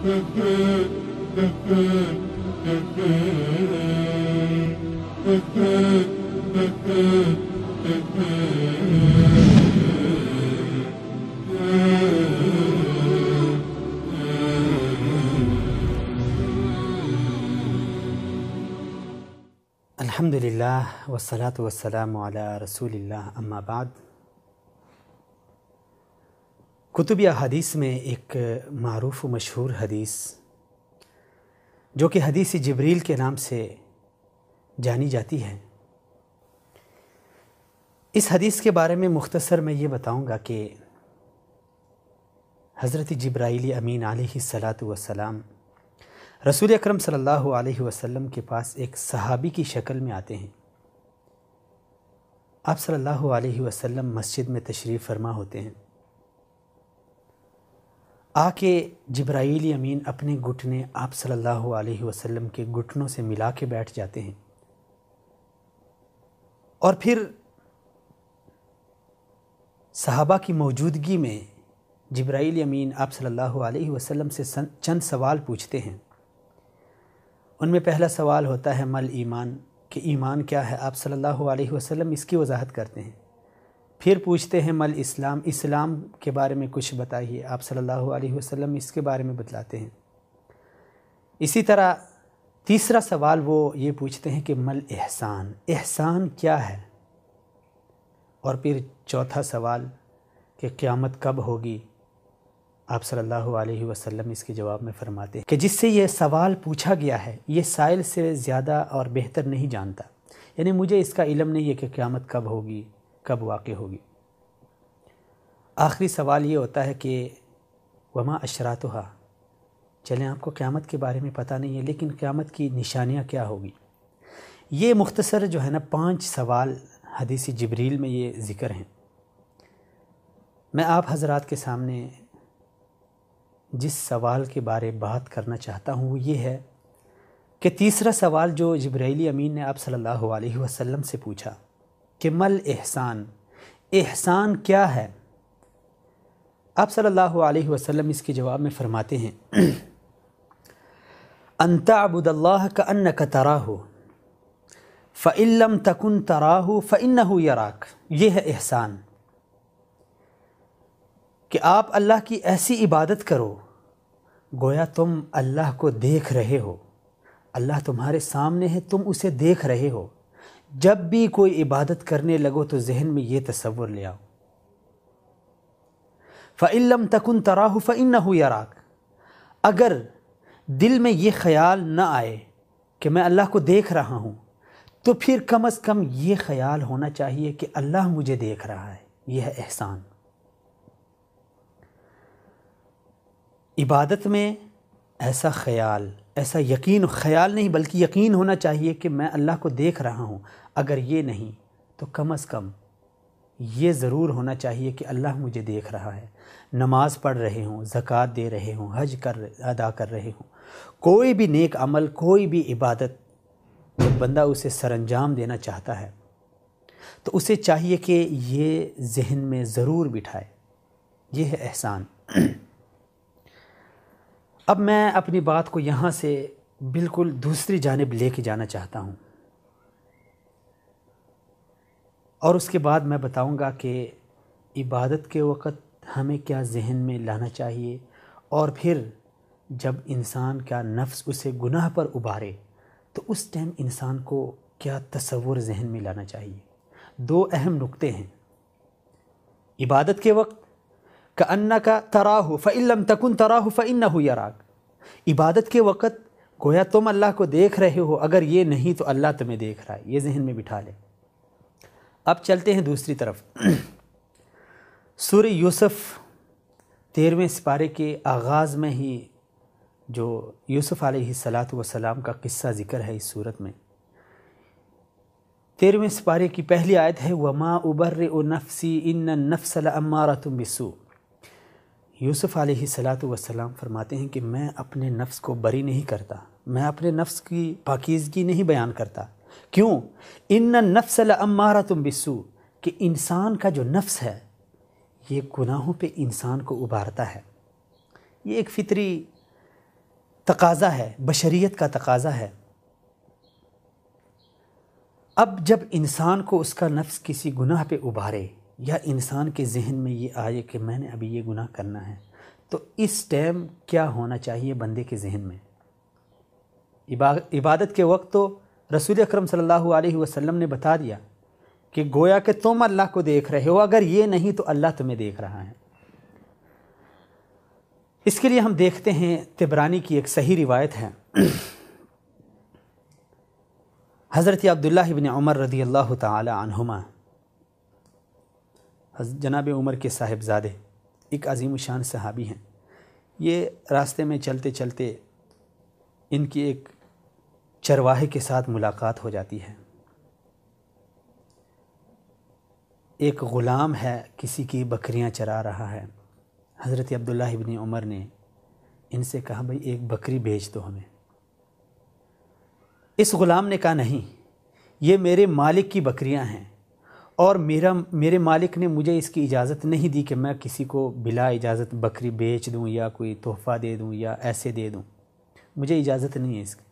الحمدللہ والصلاة والسلام علی رسول اللہ، اما بعد۔ کتب احادیث میں ایک معروف و مشہور حدیث جو کہ حدیث جبریل کے نام سے جانی جاتی ہے، اس حدیث کے بارے میں مختصر میں یہ بتاؤں گا کہ حضرت جبرائیل امین علیہ الصلاۃ والسلام رسول اکرم صلی اللہ علیہ وسلم کے پاس ایک صحابی کی شکل میں آتے ہیں۔ آپ صلی اللہ علیہ وسلم مسجد میں تشریف فرما ہوتے ہیں۔ آ کے جبرائیل امین اپنے گھٹنے آپ صلی اللہ علیہ وسلم کے گھٹنوں سے ملا کے بیٹھ جاتے ہیں، اور پھر صحابہ کی موجودگی میں جبرائیل امین آپ صلی اللہ علیہ وسلم سے چند سوال پوچھتے ہیں۔ ان میں پہلا سوال ہوتا ہے مل ایمان، کہ ایمان کیا ہے؟ آپ صلی اللہ علیہ وسلم اس کی وضاحت کرتے ہیں۔ پھر پوچھتے ہیں مل اسلام، اسلام کے بارے میں کچھ بتائیے، آپ صلی اللہ علیہ وسلم اس کے بارے میں بتلاتے ہیں۔ اسی طرح تیسرا سوال وہ یہ پوچھتے ہیں کہ مل احسان، احسان کیا ہے؟ اور پھر چوتھا سوال کہ قیامت کب ہوگی؟ آپ صلی اللہ علیہ وسلم اس کے جواب میں فرماتے ہیں کہ جس سے یہ سوال پوچھا گیا ہے یہ سائل سے زیادہ اور بہتر نہیں جانتا، یعنی مجھے اس کا علم نہیں ہے کہ قیامت کب ہوگی، کب واقع ہوگی۔ آخری سوال یہ ہوتا ہے کہ وما اشراطھا، چلیں آپ کو قیامت کے بارے میں پتہ نہیں ہے، لیکن قیامت کی نشانیاں کیا ہوگی؟ یہ مختصر جو ہے نا 5 سوال حدیث جبریل میں یہ ذکر ہیں۔ میں آپ حضرات کے سامنے جس سوال کے بارے بات کرنا چاہتا ہوں وہ یہ ہے کہ تیسرا سوال جو جبرائیل امین نے آپ صلی اللہ علیہ وسلم سے پوچھا کہ مل احسان، احسان کیا ہے؟ آپ صلی اللہ علیہ وسلم اس کے جواب میں فرماتے ہیں ان تعبد اللہ کأنک تراہ فإن لم تکن تراہ فإنہ یراک، یہ ہے احسان، کہ آپ اللہ کی ایسی عبادت کرو گویا تم اللہ کو دیکھ رہے ہو، اللہ تمہارے سامنے ہے، تم اسے دیکھ رہے ہو۔ جب بھی کوئی عبادت کرنے لگو تو ذہن میں یہ تصور لے آؤ، فَإِن لَمْ تَكُنْ تَرَاهُ فَإِنَّهُ يَرَاكَ، اگر دل میں یہ خیال نہ آئے کہ میں اللہ کو دیکھ رہا ہوں تو پھر کم از کم یہ خیال ہونا چاہیے کہ اللہ مجھے دیکھ رہا ہے۔ یہ ہے احسان۔ عبادت میں ایسا خیال، ایسا یقین، خیال نہیں بلکہ یقین ہونا چاہیے کہ میں اللہ کو دیکھ رہا ہوں۔ اگر یہ نہیں تو کم از کم یہ ضرور ہونا چاہیے کہ اللہ مجھے دیکھ رہا ہے۔ نماز پڑھ رہے ہوں، زکوٰۃ دے رہے ہوں، حج ادا کر رہے ہوں، کوئی بھی نیک عمل، کوئی بھی عبادت جب بندہ اسے سر انجام دینا چاہتا ہے تو اسے چاہیے کہ یہ ذہن میں ضرور بٹھائے۔ یہ ہے احسان۔ اب میں اپنی بات کو یہاں سے بالکل دوسری جانب لے کے جانا چاہتا ہوں، اور اس کے بعد میں بتاؤں گا کہ عبادت کے وقت ہمیں کیا ذہن میں لانا چاہیے، اور پھر جب انسان کا نفس اسے گناہ پر ابھارے تو اس ٹائم انسان کو کیا تصور ذہن میں لانا چاہیے۔ 2 اہم نقطے ہیں۔ عبادت کے وقت کأنک تراہ فإن لم تکن تراہ فإنہ یراک، عبادت کے وقت گویا تم اللہ کو دیکھ رہے ہو، اگر یہ نہیں تو اللہ تمہیں دیکھ رہا ہے۔ یہ ذہن میں بٹھا لے۔ اب چلتے ہیں دوسری طرف۔ سورہ یوسف 13ویں سپارے کے آغاز میں ہی جو یوسف علیہ السلام کا قصہ ذکر ہے اس صورت میں، 13ویں سپارے کی پہلی آیت ہے وَمَا أُبَرِّئُ نَفْسِي إِنَّ النَّفْسَ لَأَمَّارَةٌ بِالسُّوءِ۔ یوسف علیہ السلام فرماتے ہیں کہ میں اپنے نفس کو بری نہیں کرتا، میں اپنے نفس کی پاکیزگی نہیں بیان کرتا۔ کیوں؟ ان النفس لامارۃ بالسوء، کہ انسان کا جو نفس ہے یہ گناہوں پہ انسان کو ابھارتا ہے۔ یہ ایک فطری تقاضا ہے، بشریت کا تقاضا ہے۔ اب جب انسان کو اس کا نفس کسی گناہ پہ ابھارے یا انسان کے ذہن میں یہ آئے کہ میں نے ابھی یہ گناہ کرنا ہے، تو اس ٹائم کیا ہونا چاہیے بندے کے ذہن میں؟ عبادت کے وقت تو رسول اکرم صلی اللہ علیہ وسلم نے بتا دیا کہ گویا کہ تم اللہ کو دیکھ رہے ہو، اگر یہ نہیں تو اللہ تمہیں دیکھ رہا ہے۔ اس کے لیے ہم دیکھتے ہیں طبرانی کی ایک صحیح روایت ہے، حضرت عبداللہ ابن عمر رضی اللہ تعالی عنہما، جناب عمر کے صاحبزادے، ایک عظیم الشان صحابی ہیں۔ یہ راستے میں چلتے چلتے ان کی ایک چرواہے کے ساتھ ملاقات ہو جاتی ہے۔ ایک غلام ہے، کسی کی بکریاں چرا رہا ہے۔ حضرت عبداللہ ابن عمر نے ان سے کہا بھئی ایک بکری بیچ دو ہمیں۔ اس غلام نے کہا نہیں، یہ میرے مالک کی بکریاں ہیں اور میرے مالک نے مجھے اس کی اجازت نہیں دی کہ میں کسی کو بلا اجازت بکری بیچ دوں یا کوئی تحفہ دے دوں یا ایسے دے دوں، مجھے اجازت نہیں ہے اس کی۔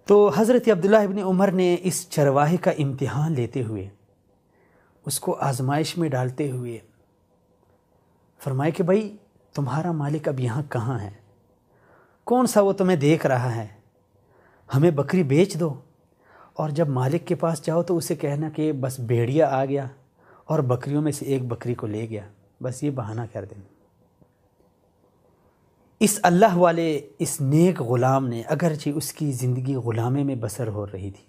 تو حضرت عبداللہ ابن عمر نے اس چرواہے کا امتحان لیتے ہوئے، اس کو آزمائش میں ڈالتے ہوئے فرمائے کہ بھائی تمہارا مالک اب یہاں کہاں ہے؟ کون سا وہ تمہیں دیکھ رہا ہے؟ ہمیں بکری بیچ دو، اور جب مالک کے پاس جاؤ تو اسے کہنا کہ بس بھیڑیا آ گیا اور بکریوں میں سے ایک بکری کو لے گیا، بس یہ بہانہ کر دیں۔ اس اللہ والے، اس نیک غلام نے، اگرچہ اس کی زندگی غلامے میں بسر ہو رہی تھی،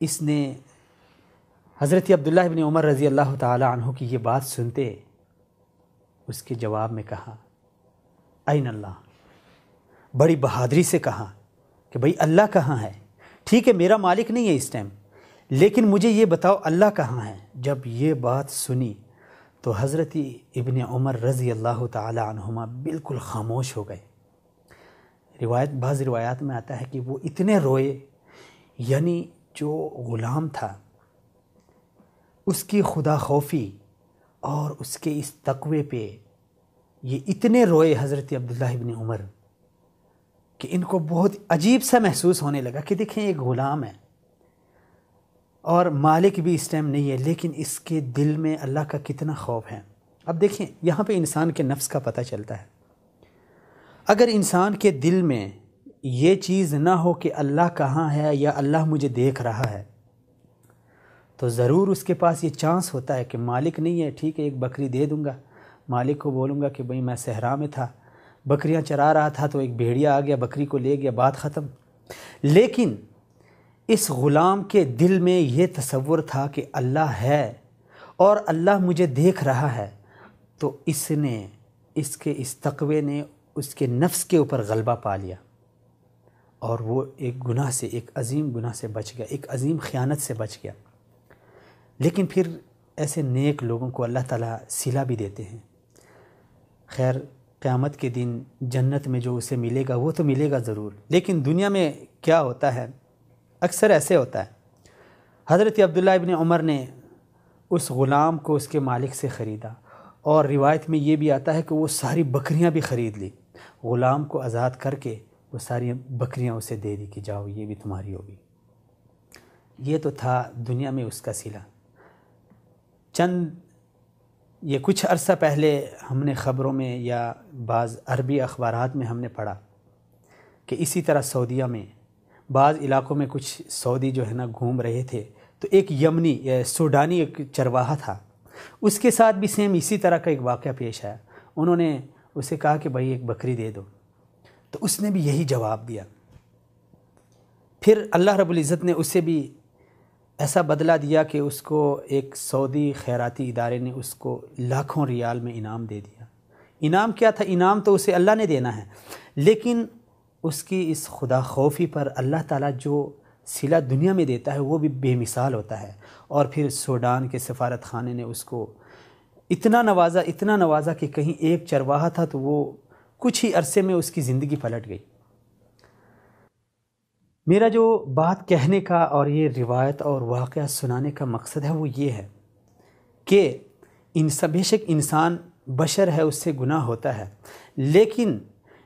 اس نے حضرت عبداللہ ابن عمر رضی اللہ تعالی عنہ کی یہ بات سنتے اس کے جواب میں کہا این اللہ، بڑی بہادری سے کہا کہ بھئی اللہ کہاں ہے؟ ٹھیک ہے میرا مالک نہیں ہے اس ٹائم، لیکن مجھے یہ بتاؤ اللہ کہاں ہے؟ جب یہ بات سنی تو حضرت ابن عمر رضی اللہ تعالی عنہما بالکل خاموش ہو گئے۔ بعض روایات میں آتا ہے کہ وہ اتنے روئے، یعنی جو غلام تھا اس کی خدا خوفی اور اس کے اس تقوی پہ یہ اتنے روئے حضرت عبداللہ ابن عمر کہ ان کو بہت عجیب سا محسوس ہونے لگا کہ دیکھیں ایک غلام ہے اور مالک بھی اس ٹائم نہیں ہے، لیکن اس کے دل میں اللہ کا کتنا خوف ہے۔ اب دیکھیں یہاں پہ انسان کے نفس کا پتہ چلتا ہے۔ اگر انسان کے دل میں یہ چیز نہ ہو کہ اللہ کہاں ہے یا اللہ مجھے دیکھ رہا ہے، تو ضرور اس کے پاس یہ چانس ہوتا ہے کہ مالک نہیں ہے، ٹھیک ہے ایک بکری دے دوں گا، مالک کو بولوں گا کہ بھئی میں صحرا میں تھا، بکریاں چرا رہا تھا تو ایک بھیڑیا آ گیا بکری کو لے گیا، بات ختم۔ لیکن اس غلام کے دل میں یہ تصور تھا کہ اللہ ہے اور اللہ مجھے دیکھ رہا ہے، تو اس نے، اس کے اس تقوی نے اس کے نفس کے اوپر غلبہ پا لیا اور وہ ایک گناہ سے، ایک عظیم گناہ سے بچ گیا، ایک عظیم خیانت سے بچ گیا۔ لیکن پھر ایسے نیک لوگوں کو اللہ تعالیٰ صلہ بھی دیتے ہیں۔ خیر قیامت کے دن جنت میں جو اسے ملے گا وہ تو ملے گا ضرور، لیکن دنیا میں کیا ہوتا ہے، اکثر ایسے ہوتا ہے۔ حضرت عبداللہ ابن عمر نے اس غلام کو اس کے مالک سے خریدا، اور روایت میں یہ بھی آتا ہے کہ وہ ساری بکریاں بھی خرید لی، غلام کو آزاد کر کے وہ ساری بکریاں اسے دے دی کہ جاؤ یہ بھی تمہاری ہوگی۔ یہ تو تھا دنیا میں اس کا صلہ۔ یہ کچھ عرصہ پہلے ہم نے خبروں میں یا بعض عربی اخبارات میں ہم نے پڑھا کہ اسی طرح سعودیہ میں بعض علاقوں میں کچھ سعودی جو ہے نا گھوم رہے تھے، تو ایک یمنی یا سوڈانی ایک چرواہا تھا، اس کے ساتھ بھی سیم اسی طرح کا ایک واقعہ پیش آیا۔ انہوں نے اسے کہا کہ بھائی ایک بکری دے دو، تو اس نے بھی یہی جواب دیا۔ پھر اللہ رب العزت نے اسے بھی ایسا بدلہ دیا کہ اس کو ایک سعودی خیراتی ادارے نے اس کو لاکھوں ریال میں انعام دے دیا۔ انعام کیا تھا؟ انعام تو اسے اللہ نے دینا ہے، لیکن اس کی اس خدا خوفی پر اللہ تعالیٰ جو صلہ دنیا میں دیتا ہے وہ بھی بے مثال ہوتا ہے۔ اور پھر سوڈان کے سفارت خانے نے اس کو اتنا نوازا کہ کہیں ایک چرواہا تھا تو وہ کچھ ہی عرصے میں اس کی زندگی پلٹ گئی۔ میرا جو بات کہنے کا اور یہ روایت اور واقعہ سنانے کا مقصد ہے وہ یہ ہے کہ بے شک انسان بشر ہے، اس سے گناہ ہوتا ہے، لیکن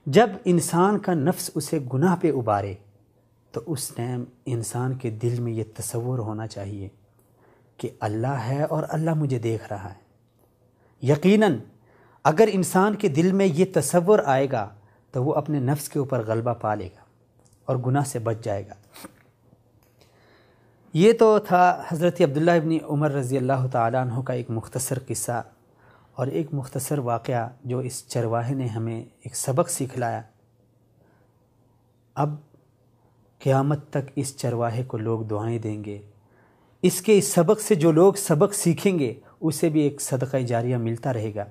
جب انسان کا نفس اسے گناہ پہ ابارے تو اس ٹائم انسان کے دل میں یہ تصور ہونا چاہیے کہ اللہ ہے اور اللہ مجھے دیکھ رہا ہے۔ یقیناً اگر انسان کے دل میں یہ تصور آئے گا تو وہ اپنے نفس کے اوپر غلبہ پا لے گا اور گناہ سے بچ جائے گا۔ یہ تو تھا حضرت عبداللہ ابن عمر رضی اللہ تعالیٰ عنہ کا ایک مختصر قصہ اور ایک مختصر واقعہ جو اس چرواہے نے ہمیں ایک سبق سکھلایا۔ اب قیامت تک اس چرواہے کو لوگ دعائیں دیں گے، اس کے اس سبق سے جو لوگ سبق سیکھیں گے اسے بھی ایک صدقہ جاریہ ملتا رہے گا۔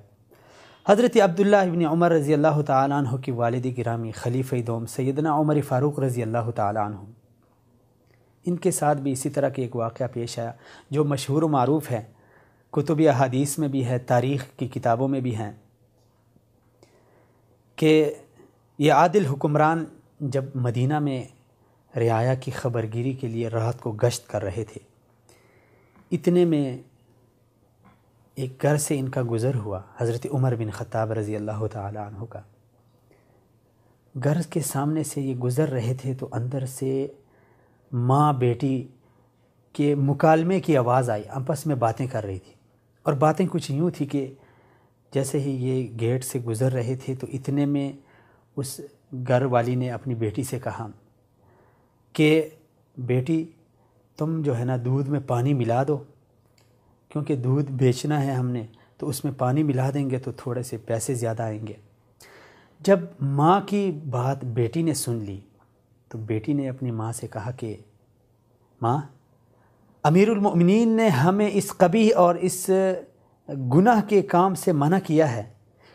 حضرت عبداللہ ابن عمر رضی اللہ تعالیٰ عنہ کی والد گرامی خلیفہ دوم سیدنا عمر فاروق رضی اللہ تعالیٰ عنہ، ان کے ساتھ بھی اسی طرح کے ایک واقعہ پیش آیا جو مشہور و معروف ہے، کتب احادیث میں بھی ہے، تاریخ کی کتابوں میں بھی ہیں، کہ یہ عادل حکمران جب مدینہ میں رعایا کی خبرگیری کے لیے رات کو گشت کر رہے تھے، اتنے میں ایک گھر سے ان کا گزر ہوا، حضرت عمر بن خطاب رضی اللہ تعالیٰ عنہ کا۔ گھر کے سامنے سے یہ گزر رہے تھے تو اندر سے ماں بیٹی کے مکالمے کی آواز آئی، آپس میں باتیں کر رہی تھی، اور باتیں کچھ یوں تھی کہ جیسے ہی یہ گیٹ سے گزر رہے تھے تو اتنے میں اس گھر والی نے اپنی بیٹی سے کہا کہ بیٹی تم جو ہے نا دودھ میں پانی ملا دو، کیونکہ دودھ بیچنا ہے ہم نے، تو اس میں پانی ملا دیں گے تو تھوڑے سے پیسے زیادہ آئیں گے۔ جب ماں کی بات بیٹی نے سن لی تو بیٹی نے اپنی ماں سے کہا کہ ماں، امیر المؤمنین نے ہمیں اس قبیح اور اس گناہ کے کام سے منع کیا ہے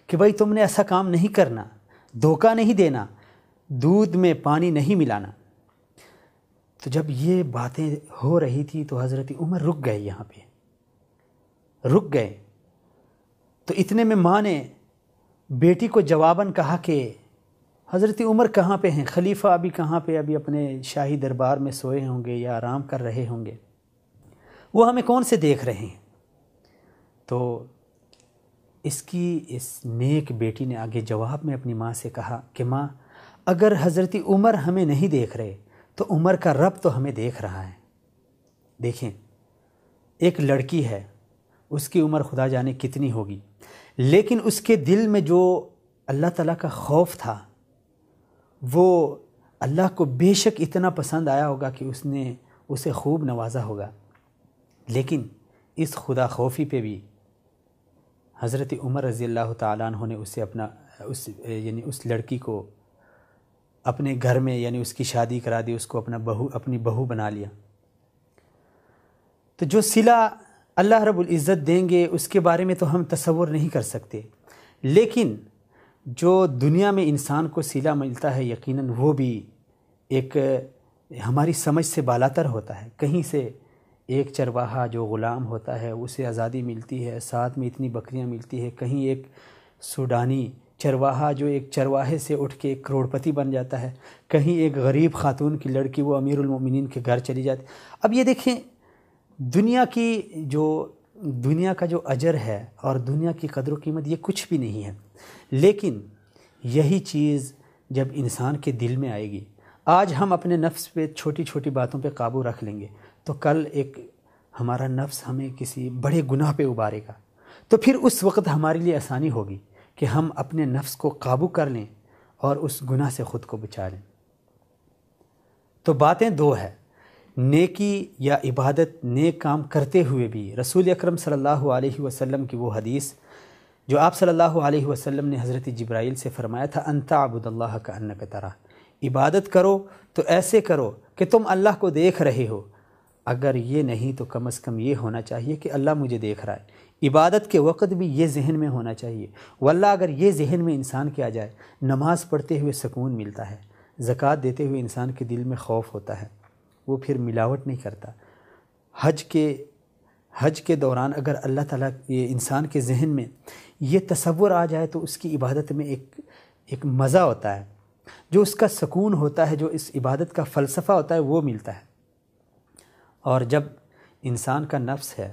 کہ بھائی تم نے ایسا کام نہیں کرنا، دھوکہ نہیں دینا، دودھ میں پانی نہیں ملانا۔ تو جب یہ باتیں ہو رہی تھی تو حضرت عمر رک گئے، یہاں پہ رک گئے۔ تو اتنے میں ماں نے بیٹی کو جواباً کہا کہ حضرت عمر کہاں پہ ہیں؟ خلیفہ ابھی کہاں پہ؟ ابھی اپنے شاہی دربار میں سوئے ہوں گے یا آرام کر رہے ہوں گے، وہ ہمیں کون سے دیکھ رہے ہیں؟ تو اس نیک بیٹی نے آگے جواب میں اپنی ماں سے کہا کہ ماں، اگر حضرت عمر ہمیں نہیں دیکھ رہے تو عمر کا رب تو ہمیں دیکھ رہا ہے۔ دیکھیں، ایک لڑکی ہے، اس کی عمر خدا جانے کتنی ہوگی، لیکن اس کے دل میں جو اللہ تعالیٰ کا خوف تھا وہ اللہ کو بے شک اتنا پسند آیا ہوگا کہ اس نے اسے خوب نوازا ہوگا، لیکن اس خدا خوفی پہ بھی حضرت عمر رضی اللہ تعالیٰ عنہ نے اسے یعنی اس لڑکی کو اپنے گھر میں یعنی اس کی شادی کرا دی، اس کو اپنی بہو بنا لیا۔ تو جو صلہ اللہ رب العزت دیں گے اس کے بارے میں تو ہم تصور نہیں کر سکتے، لیکن جو دنیا میں انسان کو صلہ ملتا ہے یقیناً وہ بھی ایک ہماری سمجھ سے بالاتر ہوتا ہے۔ کہیں سے ایک چرواہا جو غلام ہوتا ہے اسے آزادی ملتی ہے، ساتھ میں اتنی بکریاں ملتی ہے، کہیں ایک سوڈانی چرواہا جو ایک چرواہے سے اٹھ کے ایک کروڑپتی بن جاتا ہے، کہیں ایک غریب خاتون کی لڑکی وہ امیر المؤمنین کے گھر چلی جاتی۔ اب یہ دیکھیں، دنیا کا جو اجر ہے اور دنیا کی قدر و قیمت یہ کچھ بھی نہیں ہے، لیکن یہی چیز جب انسان کے دل میں آئے گی، آج ہم اپنے نفس پہ چھوٹی چھوٹی باتوں پہ قابو رکھ لیں گے تو کل ایک ہمارا نفس ہمیں کسی بڑے گناہ پہ ابارے گا، تو پھر اس وقت ہمارے لیے آسانی ہوگی کہ ہم اپنے نفس کو قابو کر لیں اور اس گناہ سے خود کو بچا لیں۔ تو باتیں دو ہیں، نیکی یا عبادت، نیک کام کرتے ہوئے بھی رسول اکرم صلی اللہ علیہ وسلم کی وہ حدیث جو آپ صلی اللہ علیہ وسلم نے حضرت جبرائیل سے فرمایا تھا، ان تعبد اللہ کأنک تراہ، عبادت کرو تو ایسے کرو کہ تم اللہ کو دیکھ رہے ہو، اگر یہ نہیں تو کم از کم یہ ہونا چاہیے کہ اللہ مجھے دیکھ رہا ہے۔ عبادت کے وقت بھی یہ ذہن میں ہونا چاہیے، واللہ اگر یہ ذہن میں انسان کے آ جائے، نماز پڑھتے ہوئے سکون ملتا ہے، زکوٰۃ دیتے ہوئے انسان کے دل میں خوف ہوتا ہے، وہ پھر ملاوٹ نہیں کرتا۔ حج کے دوران اگر اللہ تعالیٰ یہ انسان کے ذہن میں یہ تصور آ جائے تو اس کی عبادت میں ایک مزہ ہوتا ہے، جو اس کا سکون ہوتا ہے، جو اس عبادت کا فلسفہ ہوتا ہے وہ ملتا ہے۔ اور جب انسان کا نفس ہے،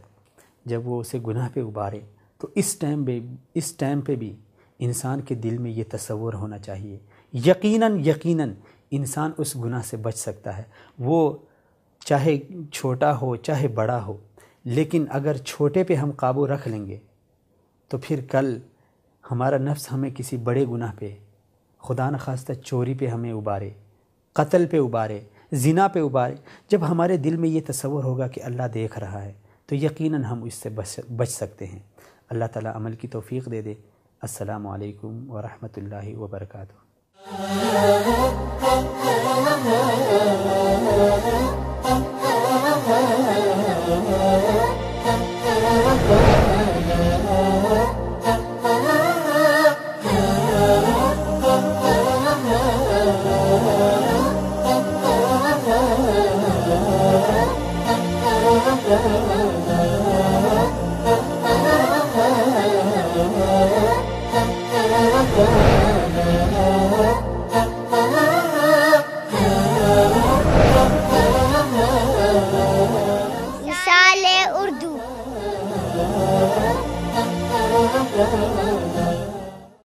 جب وہ اسے گناہ پہ ابارے تو اس ٹائم پہ بھی انسان کے دل میں یہ تصور ہونا چاہیے، یقیناً انسان اس گناہ سے بچ سکتا ہے، وہ چاہے چھوٹا ہو چاہے بڑا ہو، لیکن اگر چھوٹے پہ ہم قابو رکھ لیں گے تو پھر کل ہمارا نفس ہمیں کسی بڑے گناہ پہ، خدا نخواستہ چوری پہ ہمیں ابارے، قتل پہ ابارے، زنا پہ ابارے، جب ہمارے دل میں یہ تصور ہوگا کہ اللہ دیکھ رہا ہے تو یقیناً ہم اس سے بچ سکتے ہیں۔ اللہ تعالیٰ عمل کی توفیق دے دے۔ السلام علیکم ورحمۃ اللہ وبرکاتہ۔